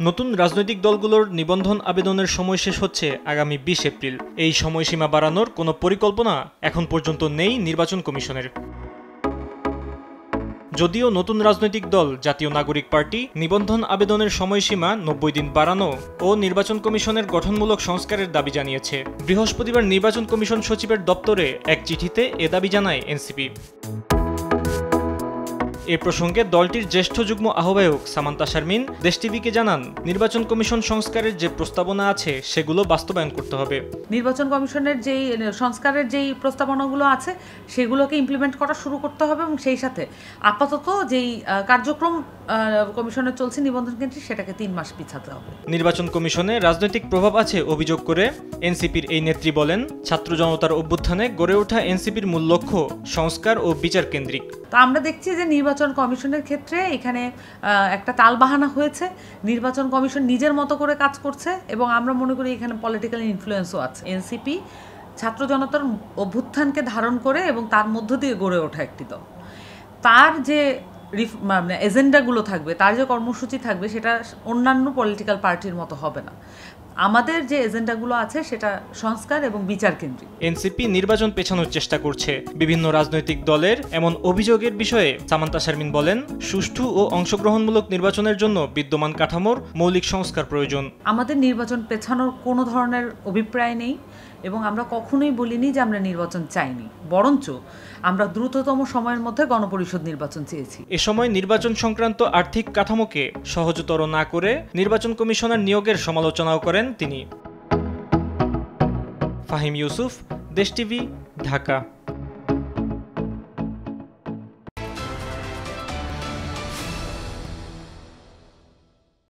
নতুন রাজনৈতিক দলগুলোর নিবন্ধন আবেদনের সময় শেষ হচ্ছে আগামী ২০ এপ্রিল। এই সময়সীমা বাড়ানোর কোনো পরিকল্পনা এখন পর্যন্ত নেই নির্বাচন কমিশনের। যদিও নতুন রাজনৈতিক দল জাতীয় নাগরিক পার্টি নিবন্ধন আবেদনের সময়সীমা ৯০ দিন বাড়ানো ও নির্বাচন কমিশনের গঠনমূলক সংস্কারের দাবি জানিয়েছে। বৃহস্পতিবার নির্বাচন কমিশন সচিবের দপ্তরে এক চিঠিতে এ দাবি জানায় এনসিপি। এ প্রসঙ্গে দলটির জ্যেষ্ঠ যুগ্ম আহ্বায়ক সামান্তা শারমিন দেশ টিভিকে জানান, নির্বাচন কমিশন সংস্কারের যে প্রস্তাবনা আছে সেগুলো বাস্তবায়ন করতে হবে। নির্বাচন কমিশনের যেই সংস্কারের যেই প্রস্তাবনাগুলো আছে সেগুলোকে ইমপ্লিমেন্ট করা শুরু করতে হবে এবং সেই সাথে আপাতত যেই কার্যক্রম কমিশনের চলছে নিবন্ধন কেন্দ্রে সেটাকে ৩ মাস পিছাতে হবে। নির্বাচন কমিশনে রাজনৈতিক প্রভাব আছে অভিযোগ করে এনসিপির এই নেত্রী বলেন, ছাত্র জনতার অভ্যুত্থানে গড়ে ওঠা এনসিপির মূল লক্ষ্য সংস্কার ও বিচার কেন্দ্রিক। তো আমরা দেখছি যে নির্বাচন কমিশনের ক্ষেত্রে এখানে একটা তালবাহানা হয়েছে। নির্বাচন কমিশন নিজের মতো করে কাজ করছে এবং আমরা মনে করি এখানে পলিটিক্যাল ইনফ্লুয়েন্সও আছে। এনসিপি ছাত্র জনতার অভ্যুত্থানকে ধারণ করে এবং তার মধ্য দিয়ে গড়ে ওঠা একটি দল। তার যে এজেন্ডাগুলো থাকবে, তার যে কর্মসূচি থাকবে সেটা অন্যান্য পলিটিক্যাল পার্টির মতো হবে না। আমাদের যে এজেন্ডাগুলো আছে সেটা সংস্কার এবং বিচার কেন্দ্রিক। এনসিপি নির্বাচন পেছানোর চেষ্টা করছে। বিভিন্ন রাজনৈতিক দলের এমন অভিযোগের বিষয়ে সামান্তা শারমিন বলেন, সুষ্ঠু ও অংশগ্রহণমূলক নির্বাচনের জন্য বিদ্যমান কাঠামোর মৌলিক সংস্কার প্রয়োজন। আমাদের নির্বাচন পেছানোর কোনো ধরনের অভিপ্রায় নেই এবং আমরা কখনোই বলিনি যে আমরা নির্বাচন চাইনি, বরঞ্চ আমরা দ্রুততম সময়ের মধ্যে গণপরিষদ নির্বাচন চেয়েছি। এ সময় নির্বাচন সংক্রান্ত আর্থিক কাঠামোকে সহজতর না করে নির্বাচন কমিশনার নিয়োগের সমালোচনাও করেন তিনি। ফাহিম ইউসুফ, দেশ টিভি, ঢাকা।